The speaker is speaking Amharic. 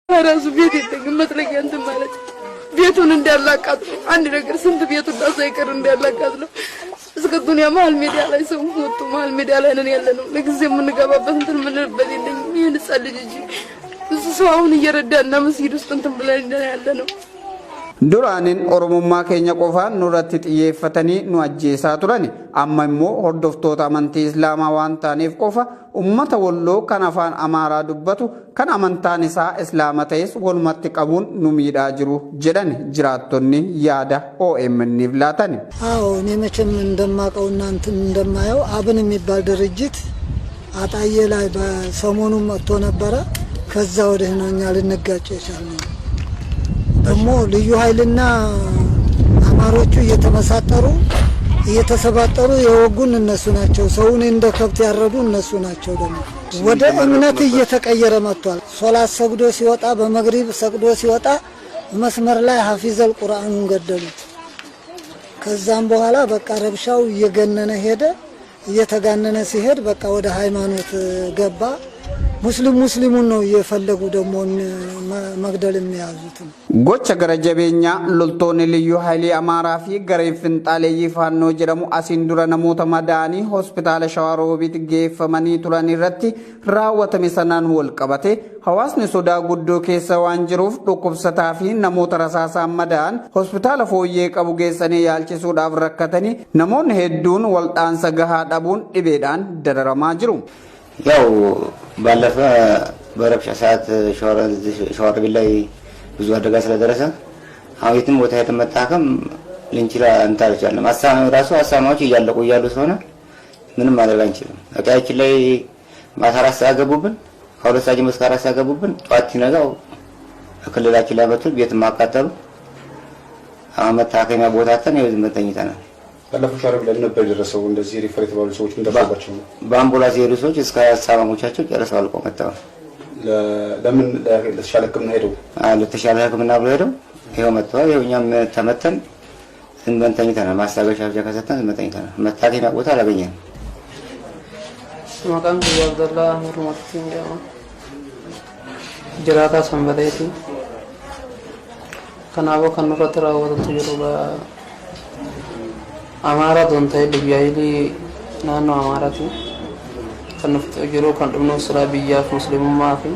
ራሱ ቤት የለኝም መጥለቂያ እንትን ማለት ቤቱን እንዳላቃጥለው አንድ ነገር ስንት ቤቱ እንዳሳይቀር እንዳላቃጥለው እስከ ዱንያ መሀል ሜዳ ላይ ሰው ሞቶ መሀል ሜዳ ላይ ነን ያለነው። ለጊዜ የምንገባበት እንትን የምንልበት የለኝም። ይህን ህጻን ልጅ እንጂ ብዙ ሰው አሁን እየረዳና መስጊድ ውስጥ እንትን ብለን ያለነው። ዱራንን ኦሮሞማ keenya qofaan nurratti xiyyeeffatanii nu ajjeesaa turani amma immoo hordoftoota amantii islaamaa waan taaneef qofa ummata walloo kan afaan amaaraa dubbatu kan amantaan isaa islaama ta'es walumatti qabuun nu miidhaa jiru jedhan jiraattonni yaada OMN'if laatani. አዎ እኔ መቼም እንደማውቀውና እንትን እንደማየው አብን የሚባል ድርጅት አጣዬ ላይ በሰሞኑ መጥቶ ነበረ። ከዛ ወዲህ ነው እኛ ልንጋጭ የቻልነው። ደግሞ ልዩ ኃይልና አማሮቹ እየተሰባጠሩ የወጉን እነሱ ናቸው። ሰውን እንደ ከብት ያረዱ እነሱ ናቸው። ደግሞ ወደ እምነት እየተቀየረ መጥቷል። ሶላት ሰግዶ ሲወጣ በመግሪብ ሰግዶ ሲወጣ መስመር ላይ ሐፊዘል ቁርአኑን ገደሉት። ከዛም በኋላ በቃ ረብሻው እየገነነ ሄደ። እየተጋነነ ሲሄድ በቃ ወደ ሃይማኖት ገባ። ሙስሊሙን ነው እየፈለጉ ደግሞ መግደል የሚያዙት። ጎቻ ገረጀቤኛ ሎልቶን ልዩ ኃይሌ አማራ ፊ ገሬን ፍንጣሌይ ፋኖ ጀደሙ አሲንዱረ ነሞተ መዳኒ ሆስፒታል ሸዋሮቢት ጌፈመኒ ቱራን ይረቲ raawwatame sanaan wal qabate hawaasni sodaa guddoo keessa waan jiruuf dhukkubsataa fi namoota rasaasaan madaa'an hospitaala fooyyee qabu geessanii yaalchisuudhaaf rakkatanii namoonni hedduun waldhaansa gahaa dhabuun dhibeedhaan dararamaa jiru. ያው ባለፈ በረብሻ ሰዓት ሸዋሮቢት ላይ ብዙ አደጋ ስለደረሰ አሁን ቦታ የተመታከም ልንችላ እንታልቻለን። አሳማዎች እያለቁ እያሉ ስለሆነ ምንም ማድረግ አንችልም። አቃያችን ላይ ማታ 4 ሰዓት ገቡብን። ከ2 ሰዓት ጀምሮ እስከ 4 ሰዓት ገቡብን። ጧት ሲነጋው ክልላችን ላይ መጡ። ቤት ማቃጠሉ አሁን መታከሚያ ቦታተን ይወዝ መተኝተናል። ባለፈው ሸዋሮቢት ላይ ነበር የደረሰው። እንደዚህ ሪፈር የተባሉ ሰዎች እንደባባቸው ነው። በአምቡላንስ የሄዱ ሰዎች እስከ አሳማሞቻቸው ጨርሰው አልቆ መጣው። ለምን ለተሻለ ሕክምና ሄደው ለተሻለ ሕክምና ብለው ሄደው ይሄው መጣው። ይሄው እኛም ተመተን እንበንተኝተናል። ማስታገሻ ብቻ ከሰጠን እንበንተኝተናል። መታከሚያ ቦታ አላገኘንም። Maqaan kiyya Abdallaa Mormatiin jedhama. Jiraataa Sanbaleeti. Kanaafuu kan nurratti raawwatatu jirudha. Amaaraa doon ta'ee Libiyaayilii naannoo Amaaraati. Kan nuti jiru kan dhumnu sira biyyaaf muslimummaa fi